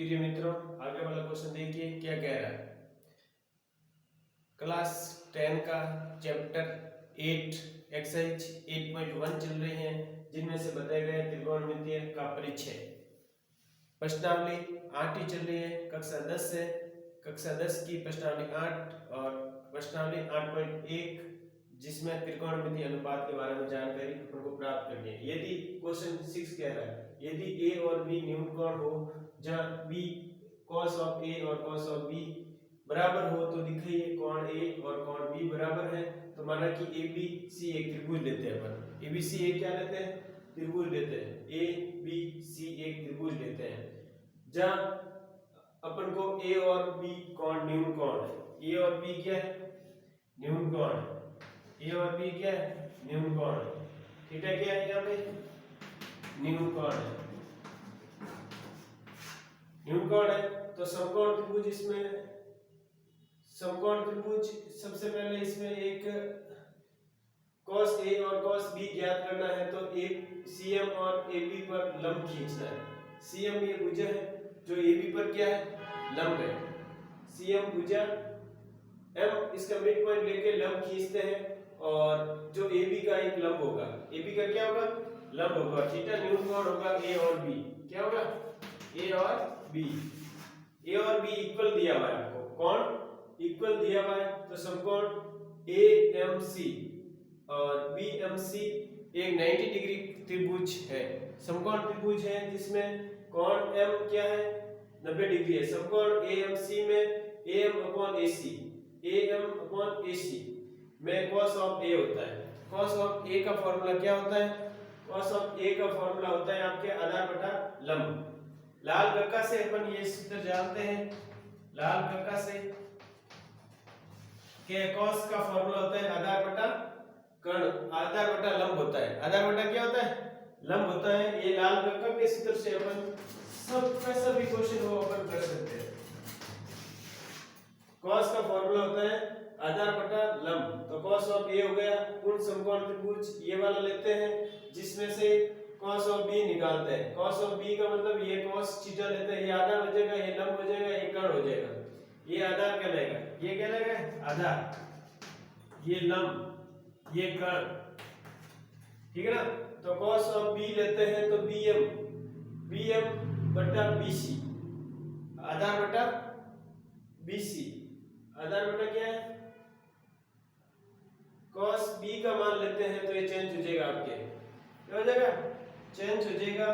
प्रिय मित्रों, आगे वाला क्वेश्चन देखिए क्या कह रहा है। क्लास 10 का चैप्टर 8 एक्सरसाइज 8.1 चल रही है, जिनमें से बताए गए त्रिकोणमितीय का परिचय। प्रश्नावली 8 ही चल रही है कक्षा 10 से। कक्षा 10 की प्रश्नावली 8 और प्रश्नावली 8.1 जिसमें त्रिकोणमितीय अनुपात के बारे में जानकारी आपको प्राप्त करनी है। यदि क्वेश्चन 6 कह रहा है यदि a और b न्यून कोण हो, जहां b cos ऑफ a और cos ऑफ b बराबर हो, तो दिखाइए कोण a और कोण b बराबर है। तो माना कि ABC एक त्रिभुज लेते हैं अपन। ABC एक क्या लेते हैं? त्रिभुज लेते हैं। ABC एक त्रिभुज लेते हैं जहां अपन को a और b कोण न्यून कोण है। a और b क्या है? न्यून कोण है। a और b क्या है? न्यून कोण है। थीटा क्या है यहाँ पे? न्यून कोण है। न्यून कोण है तो समकोण त्रिभुज, इसमें समकोण त्रिभुज सबसे पहले इसमें एक cos a और cos b ज्ञात करना है। तो एक CM और AB पर लंब खींचना है। CM ये भुजा है जो AB पर क्या है? लंब है। CM भुजा, M इसका मिड पॉइंट लेके लंब खींचते हैं और जो AB का एक लंब होगा, AB का क्या होगा? लंब होगा। थीटा न्यून कोण होगा A और B। क्या होगा? A और B। A और B इक्वल दिया हुआ है आपको, कोण इक्वल दिया हुआ है, तो समकोण AMC और BMC एक 90 डिग्री त्रिभुज है। समकोण त्रिभुज है जिसमें कोण M क्या है? 90 डिग्री है। समकोण AMC में AM/AC में cos ऑफ A होता है। cos ऑफ A का फॉर्मूला क्या होता है? cos ऑफ A का फॉर्मूला होता है आपके आधार बटा लंब। लाल कक्का से अपन ये सूत्र जानते हैं। लाल कक्का से के cos का फॉर्मूला होता है आधार बटा कर्ण, आधार बटा लंब होता है। आधार बटा क्या होता है? लंब होता है। ये लाल कक्का के सूत्र से अपन सब कैसा भी क्वेश्चन हो अपन कर सकते हैं। cos का फॉर्मूला होता है आधार बटा लंब। तो cos ऑफ A हो गया। पूर्ण समकोण त्रिभुज ये वाला लेते हैं जिसमें से cos ऑफ B निकालते हैं। cos ऑफ B का मतलब ये cos थीटा लेते हैं। ये आधार हो जाएगा, ये लंब हो जाएगा, ये कर्ण हो जाएगा। ये आधार कहलाएगा, ये कहलाएगा आधार, ये लंब, ये कर्ण। ठीक है ना? तो cos ऑफ B लेते हैं तो BM बटा BC, आधार बटा BC। आधार बटा क्या है? cos B का मान लेते हैं तो ये चेंज हो जाएगा आपके, क्या हो जाएगा? चेंज हो जाएगा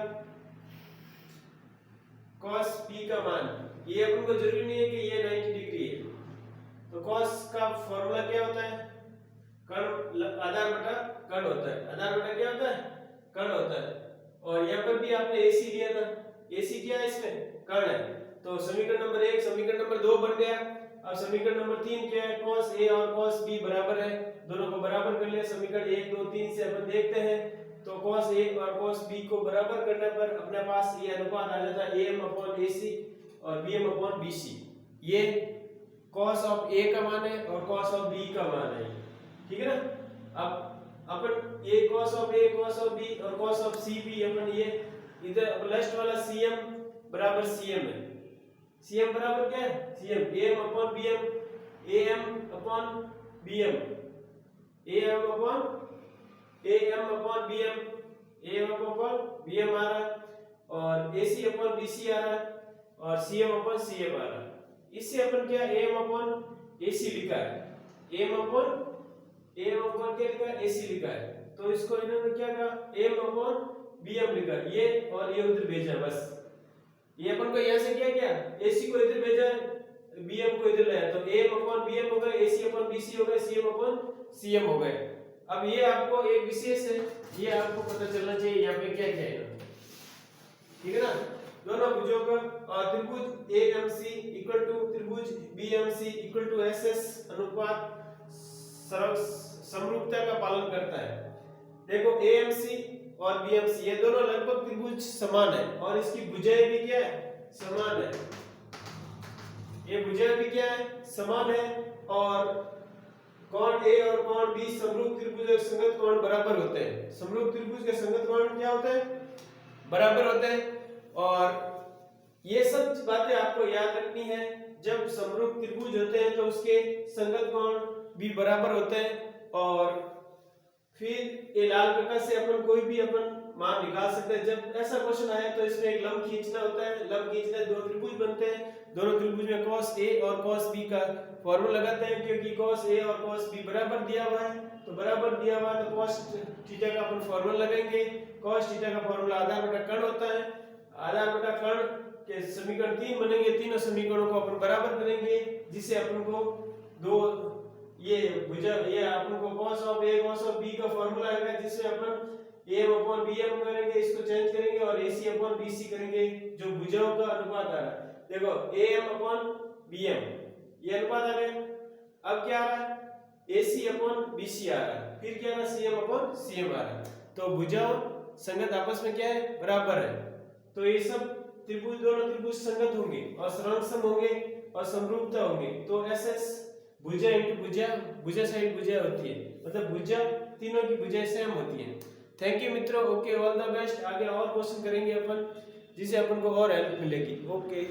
cos B का मान। ये अपन को जरूरी नहीं है कि ये 90 डिग्री है। तो cos का फॉर्मूला क्या होता है? कर्ण आधार बटा कर्ण होता है। आधार बटा क्या होता है? कर्ण होता है। और यहाँ पर भी आपने AC लिया था। AC क्या है? इसमें कर्ण है। तो समीकरण नंबर 1 समीकरण नंबर 2 बन गया। अब समीकरण नंबर 3 क्या है? cos A और cos B बराबर है। दोनों को बराबर कर लिया। समीकरण 1 2 3 से अपन देखते हैं तो cos A और cos B को बराबर करने पर अपने पास ये अनुपात आ जाता है AM/AC और BM/BC। ये cos ऑफ A का मान है और cos ऑफ B का मान है। ठीक है ना? अब अपन ये cos of A, cos of B और cos ऑफ C भी अपन ये इधर लास्ट वाला CM बराबर CM है। CM बराबर क्या है? CM AM/BM, AM/BM, AM/BM आ रहा है और AC/BC आ रहा है और CM/CM आ रहा है। इससे अपन क्या AM/AC लिखा है, क्या लिखा है? AC लिखा है। तो इसको इन्होंने क्या कहा? AM/BM लिखा। ये और ये उधर भेजा बस। ये अपन को यहां से क्या AC को इधर भेजा, BM को इधर लाया, तो AM/BM हो गया, AC/BC हो गया, CM/CM हो गए। अब ये आपको एक विशेष है, ये आपको पता चलना चाहिए यहाँ पे क्या है। ठीक है ना? दोनों भुजों का त्रिभुज AMC इक्वल टू त्रिभुज BMC इक्वल टू SS अनुपात समरूपता का पालन करता है। देखो AMC और BMC ये दोनों लगभग त्रिभुज समान है और इसकी भुजाएं भी क्या है? समान है। ये भुजाएं भी क्या है? समान है। और कोण A और कोण B समरूप त्रिभुज और संगत कोण बराबर होते हैं। समरूप त्रिभुज के संगत कोण क्या होते हैं? बराबर होते हैं। और ये सब बातें आपको याद रखनी है। जब समरूप त्रिभुज होते हैं तो उसके संगत कोण भी बराबर होते हैं। और फिर ये लाल प्रकाश से अपन कोई भी अपन मान निकाल सकते हैं। जब ऐसा क्वेश्चन आया तो इसमें एक लंब खींचना होता है। लंब खींचने दो त्रिभुज बनते हैं, दोनों त्रिभुज में cos A और cos B का फॉर्मूला लगाते हैं, क्योंकि cos A और cos B बराबर दिया हुआ है। तो बराबर दिया हुआ है तो cos थीटा का अपन फॉर्मूला लगाएंगे। cos थीटा का फॉर्मूला आधार बटा कर्ण होता है। आधार बटा कर्ण के समीकरण 3 बनेंगे, तीनों समीकरणों को अपन बराबर करेंगे, जिससे अपन को दो ये भुजा ये अपन को cos of A cos of B का फॉर्मूला आएगा, जिसमें अपन AM/BM करेंगे, इसको चेंज करेंगे और AC/BC करेंगे, जो भुजाओं का अनुपात आ रहा है। देखो AM/BM ये अनुपात आ गया। अब क्या आ रहा है? AC/BC आ रहा है। फिर क्या आ रहा है? CM/CM आ रहा है। तो भुजाओं संगत आपस में क्या है? बराबर है। तो ये सब त्रिभुज, दोनों त्रिभुज संगत होंगे और सरांसम होंगे और समरूपता होंगे। तो SS भुजा इंटू भुजा, भुजा साइड भुजा होती है, मतलब भुजा तीनों की भुजाएं सेम होती हैं। थैंक यू मित्रों। Okay, all the best. आगे और क्वेश्चन करेंगे अपन, जिससे अपन को और हेल्प मिलेगी। ओके।